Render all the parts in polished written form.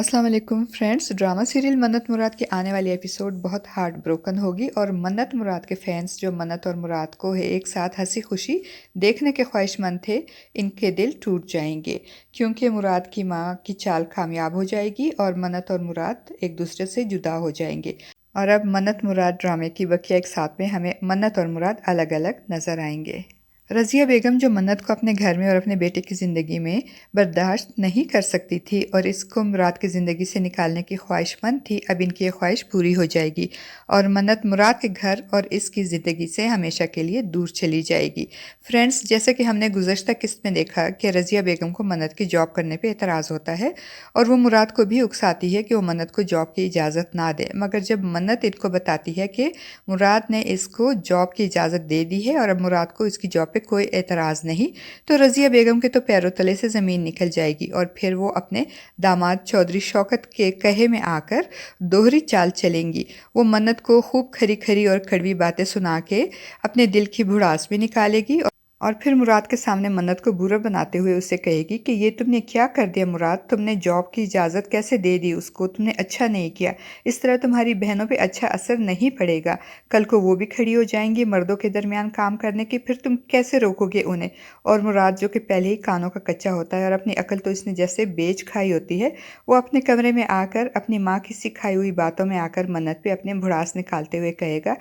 السلام علیکم friends, drama serial منت مراد کی آنے والی ایپیسوڈ بہت ہارٹ بروکن ہوگی اور منت مراد کے فینس جو منت اور مراد کو ایک ساتھ ہنسی خوشی دیکھنے کے خواہش مند تھے، ان کے دل ٹوٹ جائیں گے کیونکہ مراد کی ماں کی چال کامیاب ہو جائے گی اور منت اور مراد ایک دوسرے سے جدا ہو جائیں گے۔ اور اب منت مراد ڈرامے کی بقیہ ایک ساتھ میں ہمیں منت اور مراد الگ الگ نظر آئیں گے۔ رضیہ بیگم جو منت کو اپنے گھر میں اور اپنے بیٹے کی زندگی میں برداشت نہیں کر سکتی تھی اور اس کو مراد کی زندگی سے نکالنے کی خواہش مند تھی، اب ان کی یہ خواہش پوری ہو جائے گی اور منت مراد کے گھر اور اس کی زندگی سے ہمیشہ کے لیے دور چلی جائے گی۔ فرینڈز، جیسے کہ ہم نے گزشتہ قسط میں دیکھا کہ رضیہ بیگم کو منت کی جاب کرنے پہ اعتراض ہوتا ہے اور وہ مراد کو بھی اکساتی ہے کہ وہ منت کو جاب کی اجازت نہ دے، مگر جب منت ان کو بتاتی ہے کہ مراد نے اس کو جاب کی اجازت دے دی ہے اور اب مراد کو اس کی جاب پہ کوئی اعتراض نہیں، تو رضیہ بیگم کے تو پیروں تلے سے زمین نکل جائے گی اور پھر وہ اپنے داماد چودھری شوکت کے کہے میں آ کر دوہری چال چلیں گی۔ وہ منت کو خوب کھری کھری اور کڑوی باتیں سنا کے اپنے دل کی بھڑاس بھی نکالے گی اور پھر مراد کے سامنے منت کو برا بناتے ہوئے اسے کہے گی کہ یہ تم نے کیا کر دیا مراد، تم نے جاب کی اجازت کیسے دے دی اس کو، تم نے اچھا نہیں کیا، اس طرح تمہاری بہنوں پہ اچھا اثر نہیں پڑے گا، کل کو وہ بھی کھڑی ہو جائیں گی مردوں کے درمیان کام کرنے کی، پھر تم کیسے روکو گے انہیں۔ اور مراد جو کہ پہلے ہی کانوں کا کچا ہوتا ہے اور اپنی عقل تو اس نے جیسے بیچ کھائی ہوتی ہے، وہ اپنے کمرے میں آ کر اپنی ماں کی سکھائی ہوئی باتوں میں آ کر منت پہ اپنے بھڑاس نکالتے ہوئے کہے گا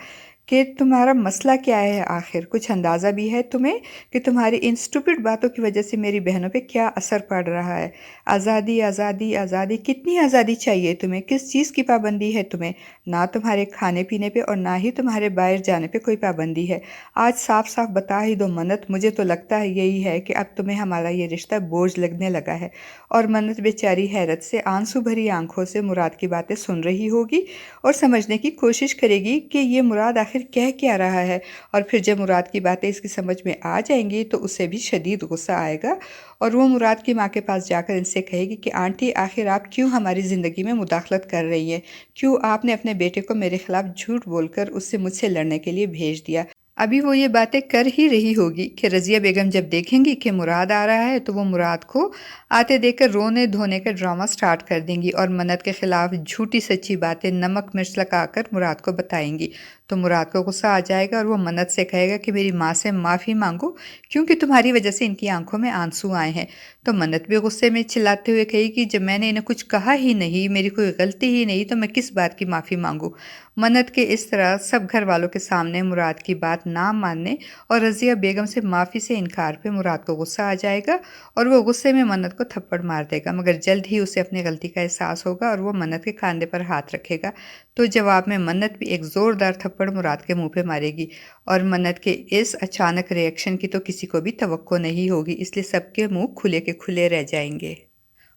کہ تمہارا مسئلہ کیا ہے آخر، کچھ اندازہ بھی ہے تمہیں کہ تمہاری ان سٹوپڈ باتوں کی وجہ سے میری بہنوں پہ کیا اثر پڑ رہا ہے۔ آزادی آزادی آزادی، کتنی آزادی چاہیے تمہیں، کس چیز کی پابندی ہے تمہیں، نہ تمہارے کھانے پینے پہ اور نہ ہی تمہارے باہر جانے پہ کوئی پابندی ہے۔ آج صاف صاف بتا ہی دو منت، مجھے تو لگتا ہے یہی ہے کہ اب تمہیں ہمارا یہ رشتہ بوجھ لگنے لگا ہے۔ اور منت بیچاری حیرت سے آنسو بھری آنکھوں سے مراد کی باتیں سن رہی ہوگی اور سمجھنے کی کوشش کرے گی کہ یہ مراد آخر کہہ کیا رہا ہے، اور پھر جب مراد کی باتیں اس کی سمجھ میں آ جائیں گی تو اسے بھی شدید غصہ آئے گا اور وہ مراد کی ماں کے پاس جا کر ان سے کہے گی کہ آنٹی آخر آپ کیوں ہماری زندگی میں مداخلت کر رہی ہیں، کیوں آپ نے اپنے بیٹے کو میرے خلاف جھوٹ بول کر اس سے مجھ سے لڑنے کے لیے بھیج دیا۔ ابھی وہ یہ باتیں کر ہی رہی ہوگی کہ رضیہ بیگم جب دیکھیں گی کہ مراد آ رہا ہے تو وہ مراد کو آتے دیکھ کر رونے دھونے کا ڈرامہ سٹارٹ کر دیں گی اور منت کے خلاف جھوٹی سچی باتیں نمک مرچ لگا کر مراد کو بتائیں گی۔ تو مراد کو غصہ آ جائے گا اور وہ منت سے کہے گا کہ میری ماں سے معافی مانگو کیونکہ تمہاری وجہ سے ان کی آنکھوں میں آنسو آئے ہیں۔ تو منت بھی غصے میں چلاتے ہوئے کہے گی جب میں نے انہیں کچھ کہا ہی نہیں، میری کوئی غلطی ہی نہیں، تو میں کس بات کی معافی مانگوں۔ منت کے اس طرح سب گھر والوں کے سامنے مراد کی بات نہ ماننے اور رضیہ بیگم سے معافی سے انکار پہ مراد کو غصہ آ جائے گا اور وہ غصے میں منت کو تھپڑ مار دے گا، مگر جلد ہی اسے اپنی غلطی کا احساس ہوگا اور وہ منت کے کاندھے پر ہاتھ رکھے گا۔ تو جواب میں منت بھی ایک زوردار تھپڑ مراد کے منہ پہ مارے گی اور منت کے اس اچانک ری ایکشن کی تو کسی کو بھی توقع نہیں ہوگی، اس لیے سب کے منہ کھلے کے کھلے رہ جائیں گے۔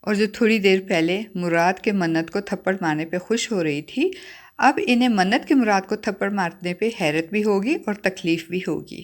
اور جو تھوڑی دیر پہلے مراد کے منت کو تھپڑ مارنے پہ خوش ہو رہی تھی، اب انہیں منت کے مراد کو تھپڑ مارنے پہ حیرت بھی ہوگی اور تکلیف بھی ہوگی۔